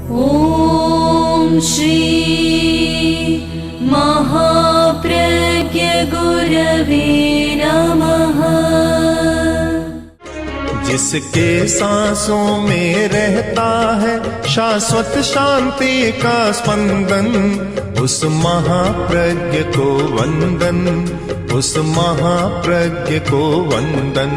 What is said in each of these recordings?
ॐ श्री महाप्रज्ञ गुरवे नमः। जिसके सांसों में रहता है शाश्वत शांति का स्पंदन, उस महाप्रज्ञ को वंदन, उस महाप्रज्ञ को वंदन।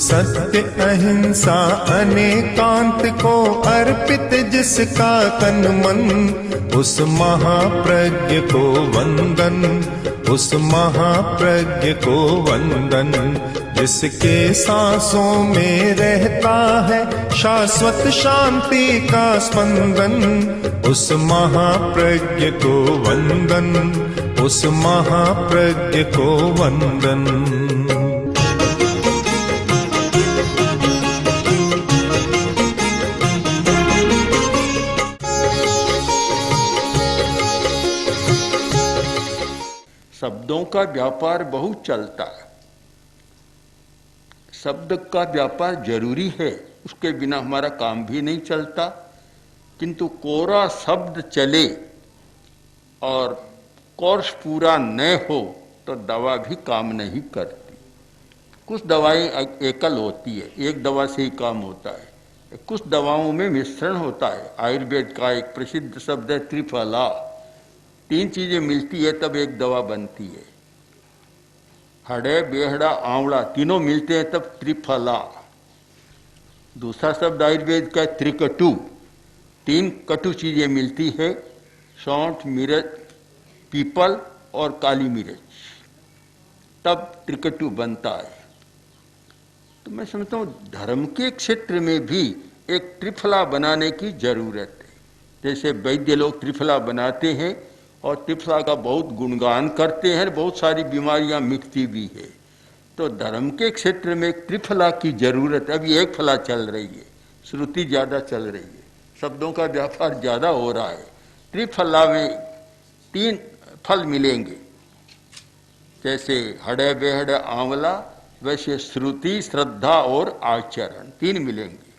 सत्य अहिंसा अनेकांत को अर्पित जिसका तन मन, उस महाप्रज्ञ को वंदन, उस महाप्रज्ञ को वंदन। जिसके सांसों में रहता है शाश्वत शांति का स्पंदन, उस महाप्रज्ञ को वंदन, उस महाप्रज्ञ को वंदन। शब्दों का व्यापार बहुत चलता है। शब्द का व्यापार जरूरी है, उसके बिना हमारा काम भी नहीं चलता। किंतु कोरा शब्द चले और कोर्स पूरा न हो तो दवा भी काम नहीं करती। कुछ दवाएं एकल होती है, एक दवा से ही काम होता है। कुछ दवाओं में मिश्रण होता है। आयुर्वेद का एक प्रसिद्ध शब्द है त्रिफला। 3 चीजें मिलती है तब एक दवा बनती है। हड़े, बेहड़ा, आंवला तीनों मिलते हैं तब त्रिफला। दूसरा शब्द आयुर्वेद का त्रिकटु। 3 कटु चीजें मिलती है, सौंठ, मिर्च, पीपल और काली मिर्च, तब त्रिकटु बनता है। तो मैं समझता हूँ धर्म के क्षेत्र में भी एक त्रिफला बनाने की जरूरत है। जैसे वैद्य लोग त्रिफला बनाते हैं और त्रिफला का बहुत गुणगान करते हैं, बहुत सारी बीमारियां मिटती भी है। तो धर्म के क्षेत्र में त्रिफला की जरूरत है। अभी एक फला चल रही है, श्रुति ज्यादा चल रही है, शब्दों का व्यापार ज्यादा हो रहा है। त्रिफला में 3 फल मिलेंगे, जैसे हड़े, बेहड़े, आंवला, वैसे श्रुति, श्रद्धा और आचरण 3 मिलेंगे।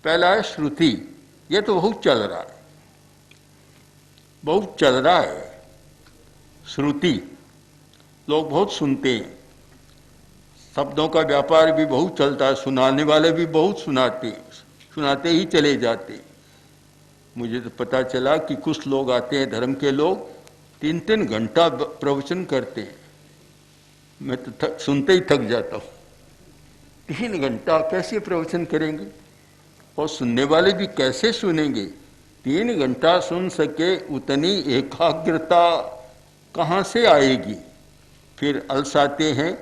पहला है श्रुति। ये तो बहुत चल रहा है, बहुत चल रहा है। श्रुति लोग बहुत सुनते हैं, शब्दों का व्यापार भी बहुत चलता है, सुनाने वाले भी बहुत सुनाते ही चले जाते। मुझे तो पता चला कि कुछ लोग आते हैं, धर्म के लोग 3-3 घंटा प्रवचन करते हैं। मैं तो सुनते ही थक जाता हूँ। 3 घंटा कैसे प्रवचन करेंगे, और सुनने वाले भी कैसे सुनेंगे। 3 घंटा सुन सके उतनी एकाग्रता कहाँ से आएगी। फिर अलसाते हैं,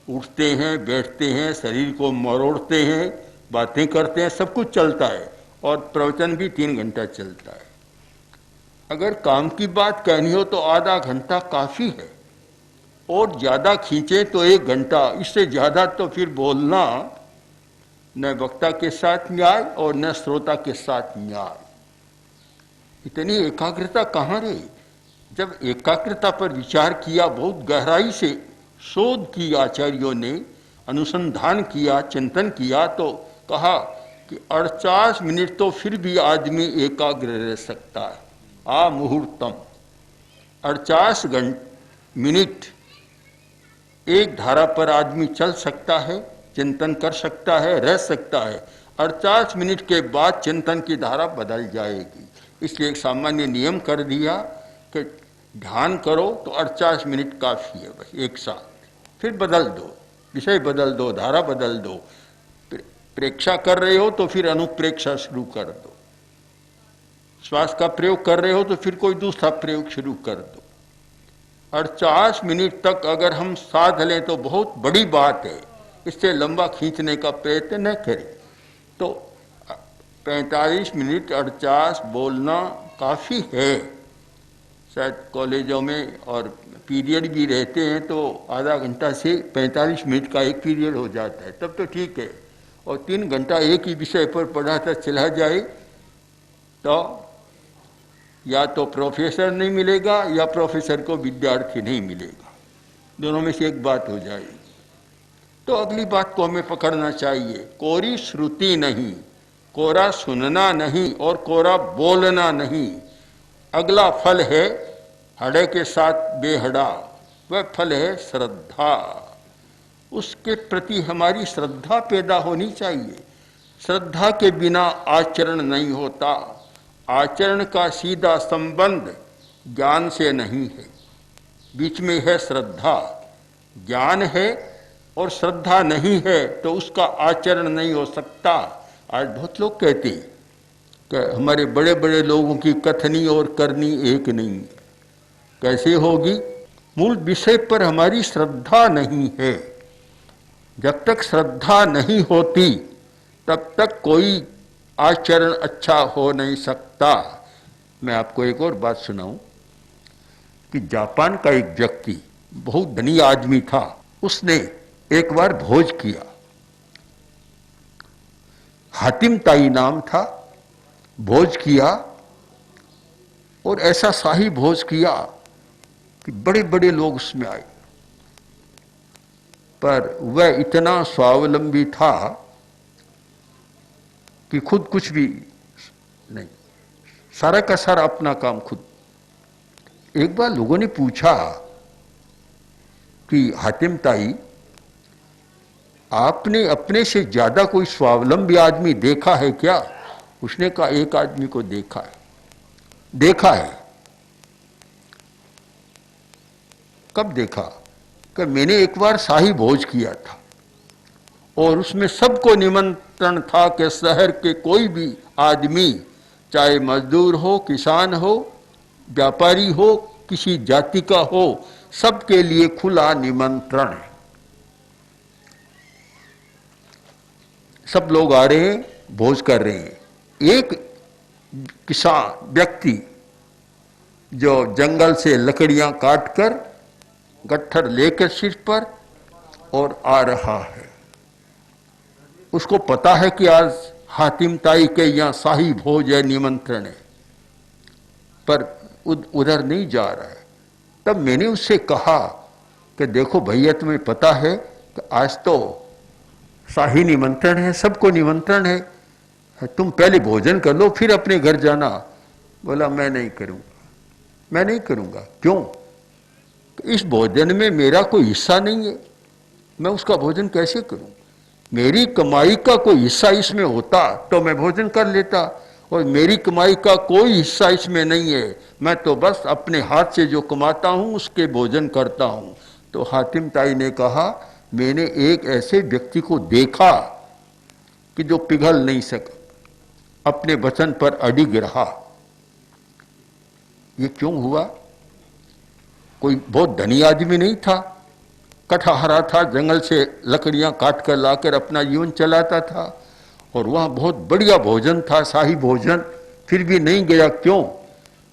उठते हैं, बैठते हैं, शरीर को मरोड़ते हैं, बातें करते हैं, सब कुछ चलता है और प्रवचन भी 3 घंटा चलता है। अगर काम की बात कहनी हो तो आधा घंटा काफ़ी है, और ज़्यादा खींचे तो 1 घंटा। इससे ज़्यादा तो फिर बोलना न वक्ता के साथ न्याय और न श्रोता के साथ न्याय। इतनी एकाग्रता कहाँ रही। जब एकाग्रता पर विचार किया, बहुत गहराई से शोध की आचार्यों ने, अनुसंधान किया, चिंतन किया, तो कहा कि 48 मिनट तो फिर भी आदमी एकाग्र रह सकता है। आ मुहूर्तम 48 मिनट एक धारा पर आदमी चल सकता है, चिंतन कर सकता है, रह सकता है। 48 मिनट के बाद चिंतन की धारा बदल जाएगी। इसलिए एक सामान्य नियम कर दिया कि ध्यान करो तो 48 मिनट काफ़ी है, बस एक साथ। फिर बदल दो, विषय बदल दो, धारा बदल दो। प्रेक्षा कर रहे हो तो फिर अनुप्रेक्षा शुरू कर दो। श्वास का प्रयोग कर रहे हो तो फिर कोई दूसरा प्रयोग शुरू कर दो। 48 मिनट तक अगर हम साध लें तो बहुत बड़ी बात है। इससे लंबा खींचने का प्रयत्न न करें। तो 45 मिनट 48 बोलना काफ़ी है। शायद कॉलेजों में और पीरियड भी रहते हैं तो आधा घंटा से 45 मिनट का एक पीरियड हो जाता है, तब तो ठीक है। और 3 घंटा एक ही विषय पर पढ़ाता चला जाए तो या तो प्रोफेसर नहीं मिलेगा या प्रोफेसर को विद्यार्थी नहीं मिलेगा, दोनों में से एक बात हो जाएगी। तो अगली बात को हमें पकड़ना चाहिए, कोरी श्रुति नहीं, कोरा सुनना नहीं और कोरा बोलना नहीं। अगला फल है हड़े के साथ बेहड़ा, वह फल है श्रद्धा। उसके प्रति हमारी श्रद्धा पैदा होनी चाहिए। श्रद्धा के बिना आचरण नहीं होता। आचरण का सीधा संबंध ज्ञान से नहीं है, बीच में है श्रद्धा। ज्ञान है और श्रद्धा नहीं है तो उसका आचरण नहीं हो सकता। आज बहुत लोग कहते हैं कि हमारे बड़े बड़े लोगों की कथनी और करनी एक नहीं है। कैसे होगी? मूल विषय पर हमारी श्रद्धा नहीं है। जब तक श्रद्धा नहीं होती तब तक कोई आचरण अच्छा हो नहीं सकता। मैं आपको एक और बात सुनाऊं कि जापान का एक व्यक्ति, बहुत धनी आदमी था, उसने एक बार भोज किया। हातिम ताई नाम था। भोज किया और ऐसा शाही भोज किया कि बड़े बड़े लोग उसमें आए, पर वह इतना स्वावलंबी था कि खुद कुछ भी नहीं, सारा का सारा अपना काम खुद। एक बार लोगों ने पूछा कि हातिम ताई, आपने अपने से ज्यादा कोई स्वावलंबी आदमी देखा है क्या? उसने कहा, एक आदमी को देखा है। देखा है? कब देखा? कि मैंने एक बार शाही भोज किया था और उसमें सबको निमंत्रण था कि शहर के कोई भी आदमी, चाहे मजदूर हो, किसान हो, व्यापारी हो, किसी जाति का हो, सबके लिए खुला निमंत्रण है। सब लोग आ रहे हैं, भोज कर रहे हैं। एक किसान व्यक्ति जो जंगल से लकड़ियां काटकर गट्ठर लेकर सिर पर और आ रहा है, उसको पता है कि आज हातिम ताई के यहाँ शाही भोज है, निमंत्रण है, पर उधर नहीं जा रहा है। तब मैंने उससे कहा कि देखो भैया, तुम्हें पता है कि आज तो शाही निमंत्रण है, सबको निमंत्रण है, तुम पहले भोजन कर लो फिर अपने घर जाना। बोला, मैं नहीं करूंगा, मैं नहीं करूंगा। क्यों? इस भोजन में मेरा कोई हिस्सा नहीं है, मैं उसका भोजन कैसे करूं? मेरी कमाई का कोई हिस्सा इसमें होता तो मैं भोजन कर लेता, और मेरी कमाई का कोई हिस्सा इसमें नहीं है। मैं तो बस अपने हाथ से जो कमाता हूं उसके भोजन करता हूं। तो हातिम ताई ने कहा, मैंने एक ऐसे व्यक्ति को देखा कि जो पिघल नहीं सका, अपने वचन पर अडिग रहा। ये क्यों हुआ? कोई बहुत धनी आदमी नहीं था, कटहरा था, जंगल से लकड़ियां काट कर लाकर अपना जीवन चलाता था, और वहां बहुत बढ़िया भोजन था, शाही भोजन, फिर भी नहीं गया। क्यों?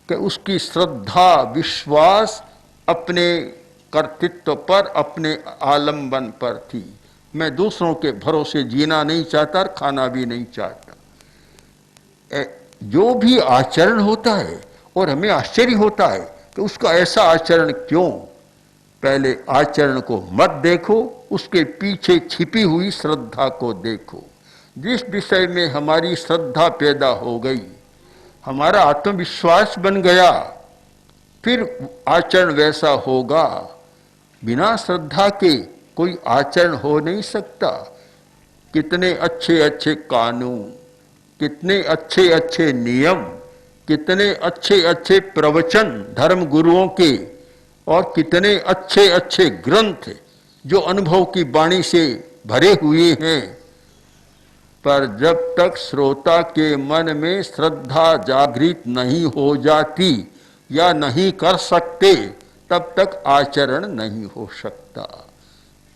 कि उसकी श्रद्धा, विश्वास अपने कर्तृत्व पर, अपने आलंबन पर थी। मैं दूसरों के भरोसे जीना नहीं चाहता, खाना भी नहीं चाहता। जो भी आचरण होता है, और हमें आश्चर्य होता है कि उसका ऐसा आचरण क्यों। पहले आचरण को मत देखो, उसके पीछे छिपी हुई श्रद्धा को देखो। जिस विषय में हमारी श्रद्धा पैदा हो गई, हमारा आत्मविश्वास बन गया, फिर आचरण वैसा होगा। बिना श्रद्धा के कोई आचरण हो नहीं सकता। कितने अच्छे अच्छे कानून, कितने अच्छे अच्छे नियम, कितने अच्छे अच्छे प्रवचन धर्म गुरुओं के, और कितने अच्छे अच्छे ग्रंथ जो अनुभव की वाणी से भरे हुए हैं, पर जब तक श्रोता के मन में श्रद्धा जागृत नहीं हो जाती या नहीं कर सकते, तब तक आचरण नहीं हो सकता।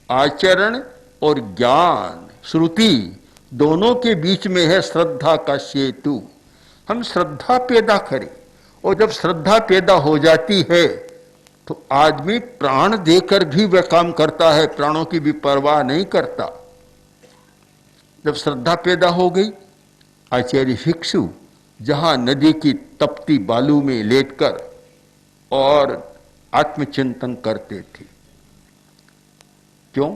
आचरण और ज्ञान, श्रुति, दोनों के बीच में है श्रद्धा का सेतु। हम श्रद्धा पैदा करें, और जब श्रद्धा पैदा हो जाती है तो आदमी प्राण देकर भी वह काम करता है, प्राणों की भी परवाह नहीं करता। जब श्रद्धा पैदा हो गई, आचार्य भिक्षु जहां नदी की तपती बालू में लेटकर और आत्मचिंतन करते थे। क्यों?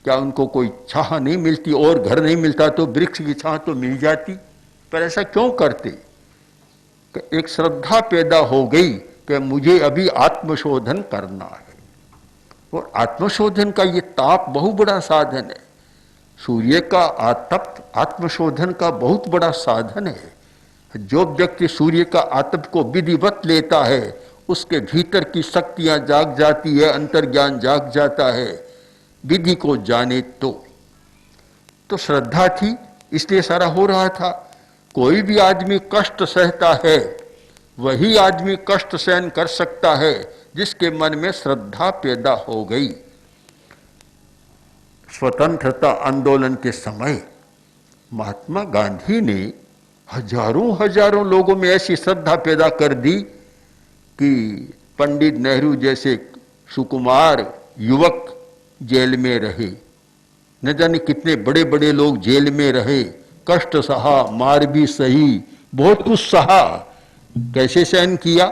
क्या उनको कोई छाह नहीं मिलती? और घर नहीं मिलता तो वृक्ष की छाह तो मिल जाती, पर ऐसा क्यों करते? एक श्रद्धा पैदा हो गई कि मुझे अभी आत्मशोधन करना है, और आत्मशोधन का ये ताप बहुत बड़ा साधन है। सूर्य का आतप आत्मशोधन का बहुत बड़ा साधन है। जो व्यक्ति सूर्य का आतप को विधिवत लेता है, उसके भीतर की शक्तियां जाग जाती है, अंतर्ज्ञान जाग जाता है, विधि को जाने तो श्रद्धा थी, इसलिए सारा हो रहा था। कोई भी आदमी कष्ट सहता है, वही आदमी कष्ट सहन कर सकता है जिसके मन में श्रद्धा पैदा हो गई। स्वतंत्रता आंदोलन के समय महात्मा गांधी ने हजारों लोगों में ऐसी श्रद्धा पैदा कर दी कि पंडित नेहरू जैसे सुकुमार युवक जेल में रहे, न जाने कितने बड़े बड़े लोग जेल में रहे, कष्ट सहा, मार भी सही, बहुत कुछ सहा। कैसे सहन किया?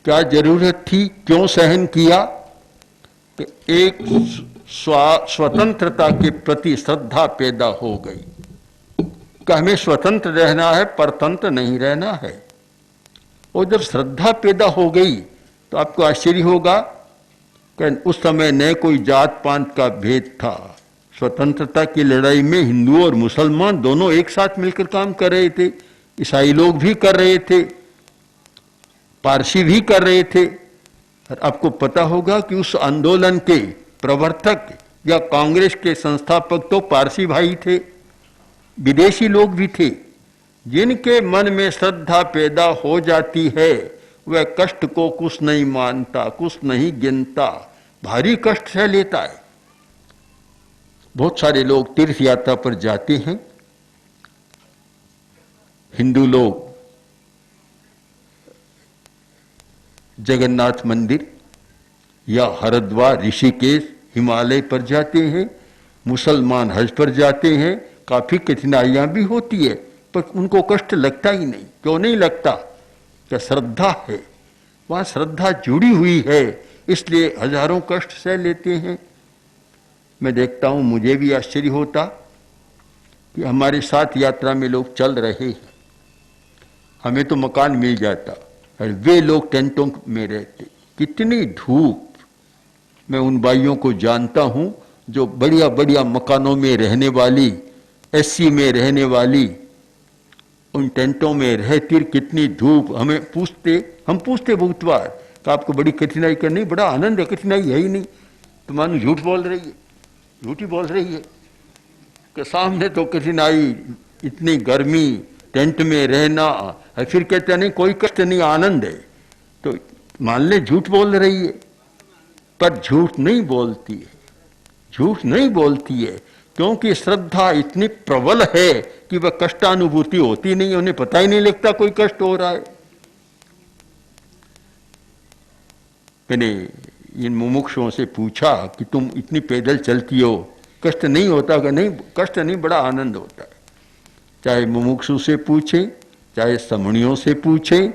क्या जरूरत थी? क्यों सहन किया? कि एक स्वतंत्रता के प्रति श्रद्धा पैदा हो गई कि हमें स्वतंत्र रहना है, परतंत्र नहीं रहना है। और जब श्रद्धा पैदा हो गई तो आपको आश्चर्य होगा कि उस समय न कोई जात पात का भेद था। स्वतंत्रता की लड़ाई में हिंदू और मुसलमान दोनों एक साथ मिलकर काम कर रहे थे, ईसाई लोग भी कर रहे थे, पारसी भी कर रहे थे। और आपको पता होगा कि उस आंदोलन के प्रवर्तक या कांग्रेस के संस्थापक तो पारसी भाई थे, विदेशी लोग भी थे। जिनके मन में श्रद्धा पैदा हो जाती है वह कष्ट को कुछ नहीं मानता, कुछ नहीं गिनता, भारी कष्ट सह लेता है। बहुत सारे लोग तीर्थ यात्रा पर जाते हैं। हिंदू लोग जगन्नाथ मंदिर या हरिद्वार, ऋषिकेश, हिमालय पर जाते हैं, मुसलमान हज पर जाते हैं। काफी कठिनाइयां भी होती है, पर उनको कष्ट लगता ही नहीं। क्यों नहीं लगता? क्या श्रद्धा है, वहां श्रद्धा जुड़ी हुई है, इसलिए हजारों कष्ट सह लेते हैं। मैं देखता हूं, मुझे भी आश्चर्य होता कि हमारे साथ यात्रा में लोग चल रहे हैं, हमें तो मकान मिल जाता और वे लोग टेंटों में रहते। कितनी धूप! मैं उन भाइयों को जानता हूं जो बढ़िया बढ़िया मकानों में रहने वाली, एसी में रहने वाली, उन टेंटों में रहती, कितनी धूप। हम पूछते बहुत बार कि आपको बड़ी कठिनाई का? नहीं, बड़ा आनंद है, कठिनाई है ही नहीं। तो मानो झूठ बोल रही है, झूठी बोल रही है कि सामने तो कठिनाई, इतनी गर्मी, टेंट में रहना, और फिर कहते नहीं कोई कष्ट नहीं, आनंद है। तो मान ले झूठ बोल रही है, पर झूठ नहीं बोलती है, झूठ नहीं बोलती है, क्योंकि श्रद्धा इतनी प्रबल है कि वह कष्टानुभूति होती नहीं, उन्हें पता ही नहीं लगता कोई कष्ट हो रहा है। मैंने इन मुमुक्षुओं से पूछा कि तुम इतनी पैदल चलती हो, कष्ट नहीं होता? कि नहीं, कष्ट नहीं, बड़ा आनंद होता है। चाहे मुमुक्षु से पूछे, चाहे समणियों से पूछे,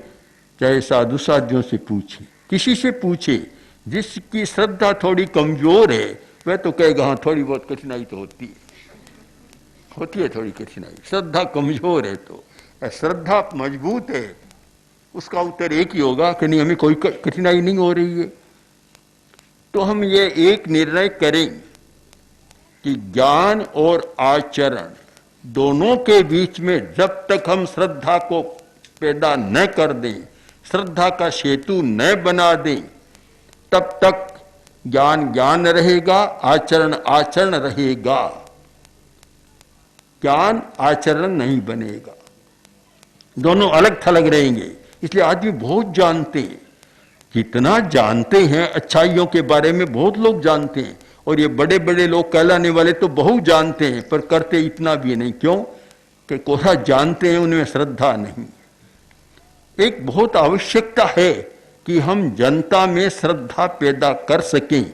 चाहे साधु साधियों से पूछे, किसी से पूछे, जिसकी श्रद्धा थोड़ी कमजोर है वह तो कहेगा हाँ थोड़ी बहुत कठिनाई तो होती है थोड़ी कठिनाई। श्रद्धा कमजोर है तो, श्रद्धा मजबूत है उसका उत्तर एक ही होगा कि नहीं, हमें कोई कठिनाई नहीं हो रही है। तो हम ये एक निर्णय करें कि ज्ञान और आचरण दोनों के बीच में जब तक हम श्रद्धा को पैदा न कर दें, श्रद्धा का सेतु न बना दें, तब तक ज्ञान ज्ञान रहेगा, आचरण आचरण रहेगा, ज्ञान आचरण नहीं बनेगा, दोनों अलग थलग रहेंगे। इसलिए आदमी बहुत जानते हैं, जितना जानते हैं अच्छाइयों के बारे में बहुत लोग जानते हैं, और ये बड़े बड़े लोग कहलाने वाले तो बहुत जानते हैं पर करते इतना भी नहीं। क्यों? कि कोरा जानते हैं, उनमें श्रद्धा नहीं। एक बहुत आवश्यकता है कि हम जनता में श्रद्धा पैदा कर सकें।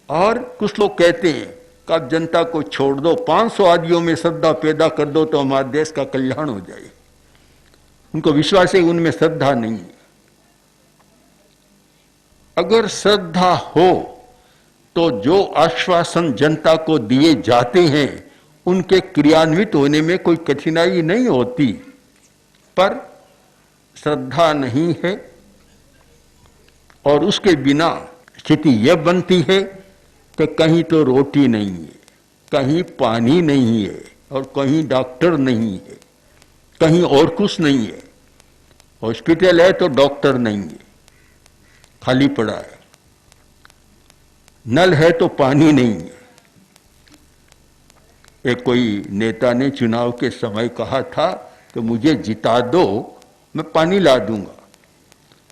और कुछ लोग कहते हैं कि आप जनता को छोड़ दो, 500 आदमियों में श्रद्धा पैदा कर दो तो हमारे देश का कल्याण हो जाए। उनको विश्वास है, उनमें श्रद्धा नहीं है। अगर श्रद्धा हो तो जो आश्वासन जनता को दिए जाते हैं उनके क्रियान्वित होने में कोई कठिनाई नहीं होती, पर श्रद्धा नहीं है और उसके बिना स्थिति यह बनती है कि कहीं तो रोटी नहीं है, कहीं पानी नहीं है और कहीं डॉक्टर नहीं है, कहीं और कुछ नहीं है। हॉस्पिटल है तो डॉक्टर नहीं है, खाली पड़ा है। नल है तो पानी नहीं है। एक कोई नेता ने चुनाव के समय कहा था कि मुझे जिता दो, मैं पानी ला दूंगा।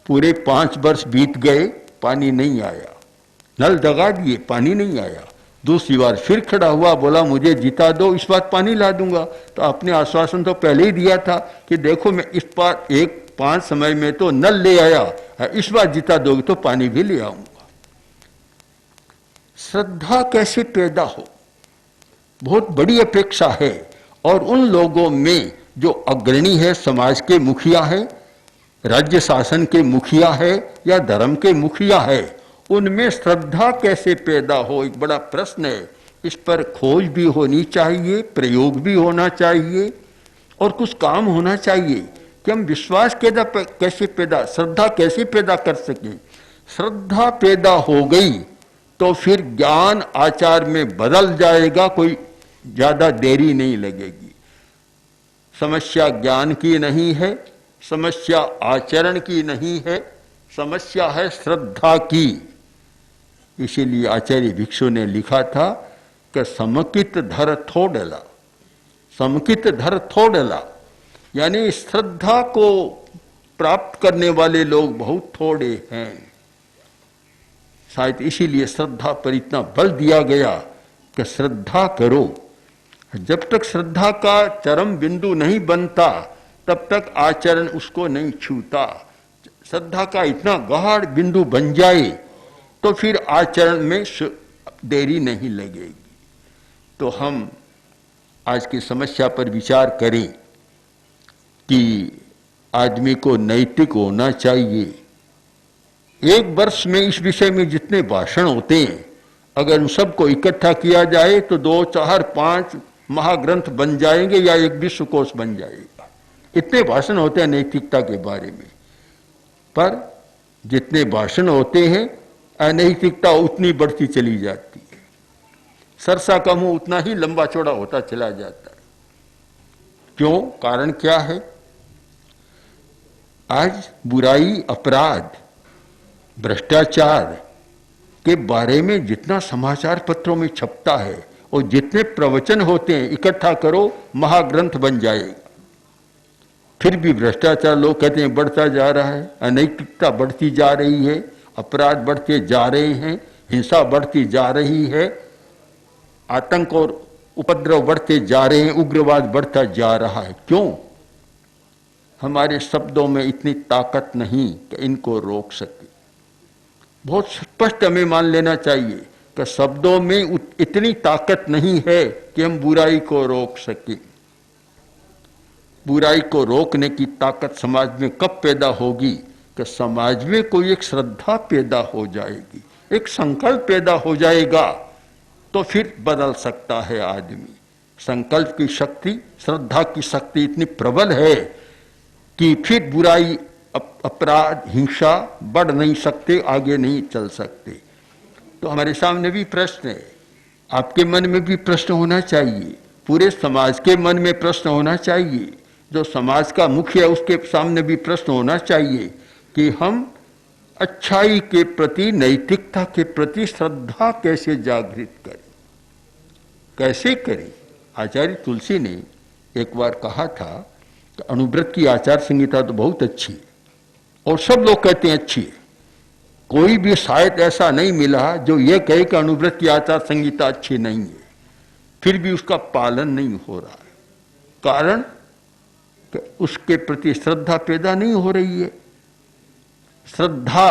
पूरे 5 वर्ष बीत गए, पानी नहीं आया। नल दगा दिए, पानी नहीं आया। दूसरी बार फिर खड़ा हुआ, बोला मुझे जिता दो, इस बार पानी ला दूंगा। तो आपने आश्वासन तो पहले ही दिया था कि देखो मैं इस बार 5 समय में तो नल ले आया, इस बार जिता दोगे तो पानी भी ले आऊंगा। श्रद्धा कैसे पैदा हो, बहुत बड़ी अपेक्षा है। और उन लोगों में जो अग्रणी है, समाज के मुखिया है, राज्य शासन के मुखिया है या धर्म के मुखिया है, उनमें श्रद्धा कैसे पैदा हो, एक बड़ा प्रश्न है। इस पर खोज भी होनी चाहिए, प्रयोग भी होना चाहिए और कुछ काम होना चाहिए कि हम विश्वास कैसे पैदा, श्रद्धा कैसे पैदा कर सकें। श्रद्धा पैदा हो गई तो फिर ज्ञान आचार में बदल जाएगा, कोई ज्यादा देरी नहीं लगेगी। समस्या ज्ञान की नहीं है, समस्या आचरण की नहीं है, समस्या है श्रद्धा की। इसीलिए आचार्य भिक्षु ने लिखा था कि समकित धर थोड़ला, समकित धर थोड़ला, यानी श्रद्धा को प्राप्त करने वाले लोग बहुत थोड़े हैं। शायद इसीलिए श्रद्धा पर इतना बल दिया गया कि श्रद्धा करो। जब तक श्रद्धा का चरम बिंदु नहीं बनता तब तक आचरण उसको नहीं छूता। श्रद्धा का इतना गहन बिंदु बन जाए तो फिर आचरण में देरी नहीं लगेगी। तो हम आज की समस्या पर विचार करें कि आदमी को नैतिक होना चाहिए। 1 वर्ष में इस विषय में जितने भाषण होते हैं, अगर उन सबको इकट्ठा किया जाए तो 2, 4, 5 महाग्रंथ बन जाएंगे या एक विश्वकोश बन जाएगा। इतने भाषण होते हैं नैतिकता के बारे में, पर जितने भाषण होते हैं अनैतिकता उतनी बढ़ती चली जाती है। सरसा का मुंह उतना ही लंबा चौड़ा होता चला जाता है। क्यों? कारण क्या है? आज बुराई, अपराध, भ्रष्टाचार के बारे में जितना समाचार पत्रों में छपता है और जितने प्रवचन होते हैं, इकट्ठा करो महाग्रंथ बन जाएगा। फिर भी भ्रष्टाचार लोग कहते हैं बढ़ता जा रहा है, अनैतिकता बढ़ती जा रही है, अपराध बढ़ते जा रहे हैं, हिंसा बढ़ती जा रही है, आतंक और उपद्रव बढ़ते जा रहे हैं, उग्रवाद बढ़ता जा रहा है। क्यों? हमारे शब्दों में इतनी ताकत नहीं कि इनको रोक सके। बहुत स्पष्ट हमें मान लेना चाहिए कि शब्दों में इतनी ताकत नहीं है कि हम बुराई को रोक सकें। बुराई को रोकने की ताकत समाज में कब पैदा होगी? कि समाज में कोई एक श्रद्धा पैदा हो जाएगी, एक संकल्प पैदा हो जाएगा, तो फिर बदल सकता है आदमी। संकल्प की शक्ति, श्रद्धा की शक्ति इतनी प्रबल है कि फिर बुराई, अपराध, हिंसा बढ़ नहीं सकते, आगे नहीं चल सकते। तो हमारे सामने भी प्रश्न है, आपके मन में भी प्रश्न होना चाहिए, पूरे समाज के मन में प्रश्न होना चाहिए, जो समाज का मुखिया है उसके सामने भी प्रश्न होना चाहिए कि हम अच्छाई के प्रति, नैतिकता के प्रति श्रद्धा कैसे जागृत करें, कैसे करें। आचार्य तुलसी ने एक बार कहा था कि अनुव्रत की आचार संहिता तो बहुत अच्छी है और सब लोग कहते हैं अच्छी है, कोई भी शायद ऐसा नहीं मिला जो ये कहे कि अनुव्रत की आचार संहिता अच्छी नहीं है, फिर भी उसका पालन नहीं हो रहा है। कारण कि उसके प्रति श्रद्धा पैदा नहीं हो रही है। श्रद्धा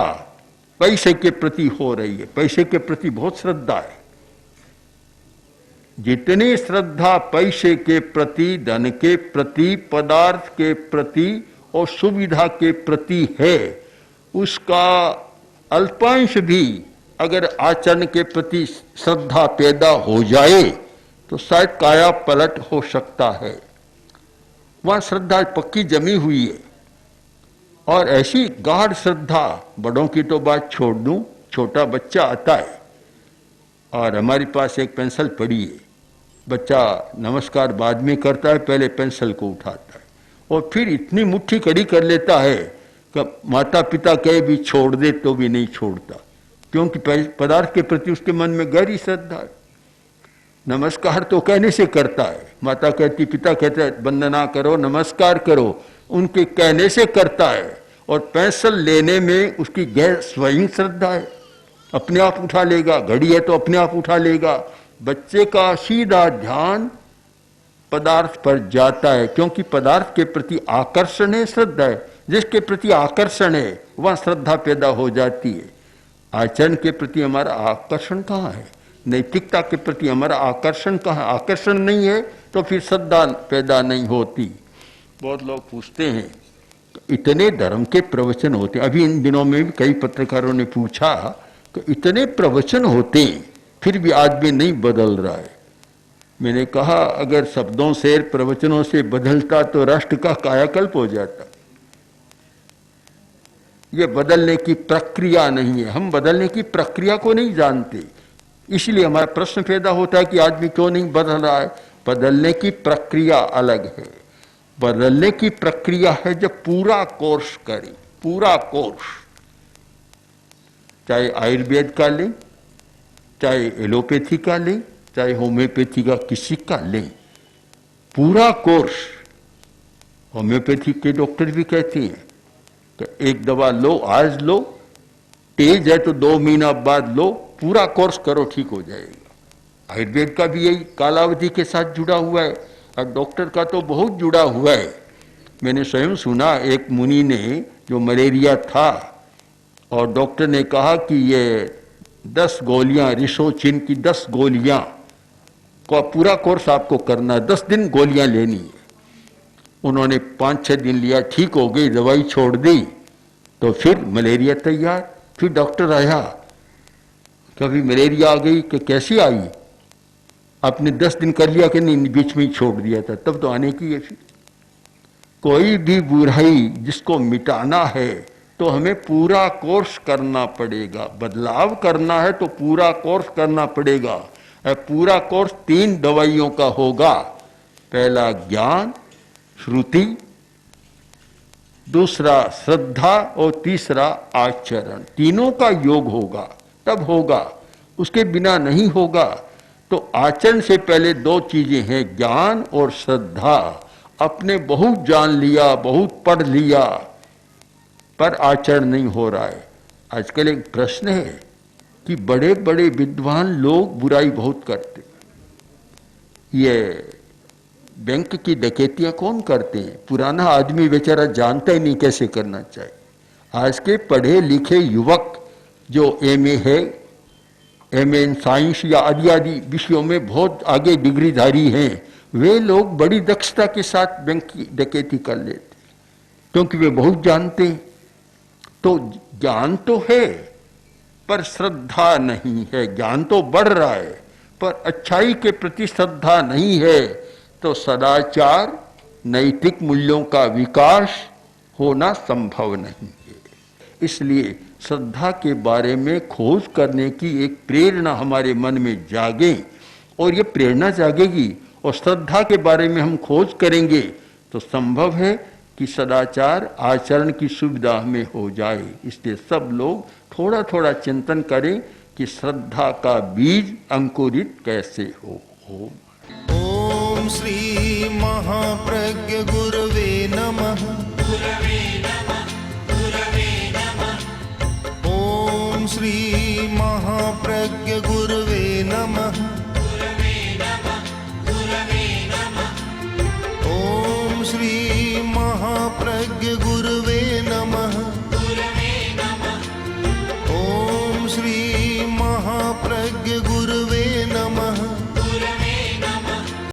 पैसे के प्रति हो रही है, पैसे के प्रति बहुत श्रद्धा है। जितनी श्रद्धा पैसे के प्रति, धन के प्रति, पदार्थ के प्रति और सुविधा के प्रति है, उसका अल्पांश भी अगर आचरण के प्रति श्रद्धा पैदा हो जाए तो शायद काया पलट हो सकता है। वहां श्रद्धा पक्की जमी हुई है, और ऐसी गाढ़ श्रद्धा, बड़ों की तो बात छोड़ दूं, छोटा बच्चा आता है और हमारे पास एक पेंसिल पड़ी है, बच्चा नमस्कार बाद में करता है, पहले पेंसिल को उठाता है और फिर इतनी मुट्ठी कड़ी कर लेता है कि माता पिता कहे भी छोड़ दे तो भी नहीं छोड़ता, क्योंकि पदार्थ के प्रति उसके मन में गहरी श्रद्धा है। नमस्कार तो कहने से करता है, माता कहती, पिता कहते हैं वंदना करो, नमस्कार करो, उनके कहने से करता है। और पेंसिल लेने में उसकी गैर स्वयं श्रद्धा है, अपने आप उठा लेगा, घड़ी है तो अपने आप उठा लेगा। बच्चे का सीधा ध्यान पदार्थ पर जाता है, क्योंकि पदार्थ के प्रति आकर्षण है, श्रद्धा है। जिसके प्रति आकर्षण है वह श्रद्धा पैदा हो जाती है। आचरण के प्रति हमारा आकर्षण कहाँ है? नैतिकता के प्रति हमारा आकर्षण कहाँ? आकर्षण नहीं है तो फिर श्रद्धा पैदा नहीं होती। बहुत लोग पूछते हैं इतने धर्म के प्रवचन होते हैं, अभी इन दिनों में भी कई पत्रकारों ने पूछा कि इतने प्रवचन होते हैं फिर भी आदमी नहीं बदल रहा है। मैंने कहा अगर शब्दों से, प्रवचनों से बदलता तो राष्ट्र का कायाकल्प हो जाता। ये बदलने की प्रक्रिया नहीं है, हम बदलने की प्रक्रिया को नहीं जानते, इसलिए हमारा प्रश्न पैदा होता है कि आदमी क्यों नहीं बदल रहा है। बदलने की प्रक्रिया अलग है। बदलने की प्रक्रिया है जब पूरा कोर्स करें, पूरा कोर्स, चाहे आयुर्वेद का लें, चाहे एलोपैथी का लें, चाहे होम्योपैथी का किसी का लें, पूरा कोर्स। होम्योपैथी के डॉक्टर भी कहते हैं कि एक दवा लो, आज लो, तेज है तो 2 महीना बाद लो, पूरा कोर्स करो, ठीक हो जाएगा। आयुर्वेद का भी यही कालावधि के साथ जुड़ा हुआ है, और डॉक्टर का तो बहुत जुड़ा हुआ है। मैंने स्वयं सुना एक मुनि ने, जो मलेरिया था, और डॉक्टर ने कहा कि ये 10 गोलियां, रिसोचिन की 10 गोलियां का पूरा कोर्स आपको करना है, 10 दिन गोलियां लेनी है। उन्होंने 5-6 दिन लिया, ठीक हो गई, दवाई छोड़ दी, तो फिर मलेरिया तैयार। फिर डॉक्टर आया, कभी मलेरिया आ गई कि कैसी आई, आपने 10 दिन कर लिया कि नहीं, बीच में ही छोड़ दिया था, तब तो आने की है। फिर कोई भी बुराई जिसको मिटाना है तो हमें पूरा कोर्स करना पड़ेगा। बदलाव करना है तो पूरा कोर्स करना पड़ेगा। पूरा कोर्स 3 दवाइयों का होगा। पहला ज्ञान, श्रुति, दूसरा श्रद्धा, और तीसरा आचरण। तीनों का योग होगा तब होगा, उसके बिना नहीं होगा। तो आचरण से पहले 2 चीजें हैं, ज्ञान और श्रद्धा। अपने बहुत जान लिया, बहुत पढ़ लिया, पर आचरण नहीं हो रहा है। आजकल एक प्रश्न है कि बड़े बड़े विद्वान लोग बुराई बहुत करते। ये बैंक की डकैतियां कौन करते हैं? पुराना आदमी बेचारा जानता ही नहीं कैसे करना चाहिए। आज के पढ़े लिखे युवक जो एमए है, एमए इन साइंस या आदि आदि विषयों में बहुत आगे डिग्रीधारी हैं, वे लोग बड़ी दक्षता के साथ बैंक की डकैती कर लेते, क्योंकि वे बहुत जानते हैं। तो ज्ञान तो है पर श्रद्धा नहीं है। ज्ञान तो बढ़ रहा है पर अच्छाई के प्रति श्रद्धा नहीं है, तो सदाचार, नैतिक मूल्यों का विकास होना संभव नहीं है। इसलिए श्रद्धा के बारे में खोज करने की एक प्रेरणा हमारे मन में जागे, और ये प्रेरणा जागेगी और श्रद्धा के बारे में हम खोज करेंगे तो संभव है कि सदाचार, आचरण की सुविधा हमें हो जाए। इसलिए सब लोग थोड़ा थोड़ा चिंतन करें कि श्रद्धा का बीज अंकुरित कैसे हो। ओम श्री महाप्रज्ञ गुरवे नमः। ओम श्री महाप्रज्ञ गुरवे नमः। ओम श्री महाप्रज्ञ गुरवे